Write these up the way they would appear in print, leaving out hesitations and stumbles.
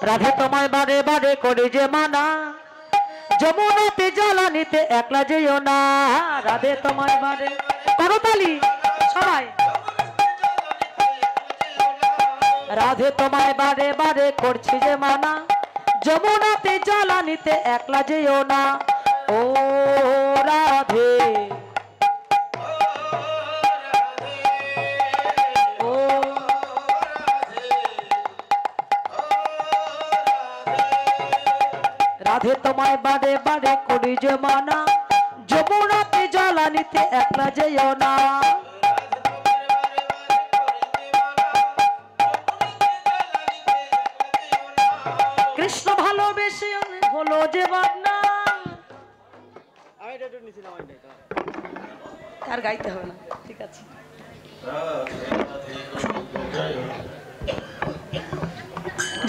রাধে তোমায় বারে বারে করে যে মানা, যমুনাতে জ্বালানিতে একলা যেও না। রাধে তোমায় বারে করতালি সবাই। রাধে তোমায় বারে বারে করছি যে মানা, যমুনাতে জ্বালানিতে একলা যেও না। ও রাধে রাধে তোমায় বারে বারে করি যে মানা, যমুনাতে জ্বালানিতে একলা যেও না। কৃষ্ণ ভালোবেসে হলো যে বদনা। আর গাইতে হবে না, ঠিক আছে।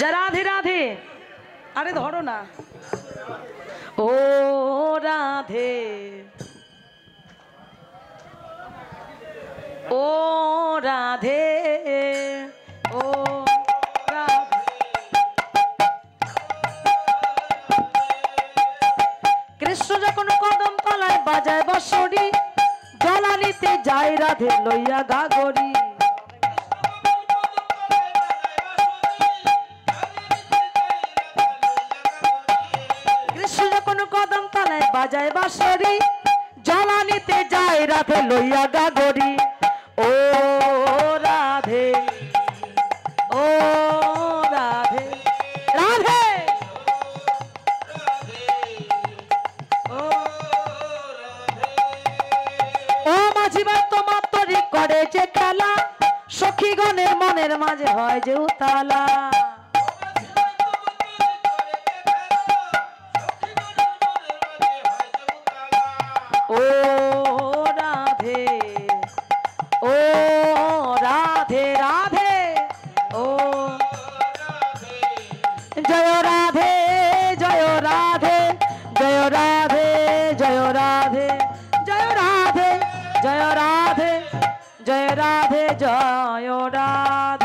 যা রাধে রাধে, আরে ধরো না। ও রাধে ও রাধে ও রাধে। কৃষ্ণ যখন কদম তলায় বাজায় বসরি, জ্বালানিতে যায় রাধে লইয়া গাগরি। কদম তলায় বাজায় বাঁশরি, জ্বালানিতে যায় রাধে লইয়া গাগরি। ও রাধে ও রাধে রাধে ও মাঝিবার তোমার তরি করে যে খেলা, সখীগণের মনের মাঝে হয় যে উতালা। ও রাধে ও রাধে রাধে ও জয় রাধে জয় রাধে জয় রাধে জয় রাধে জয় রাধে জয় রাধে জয় রাধে জয় রাধে।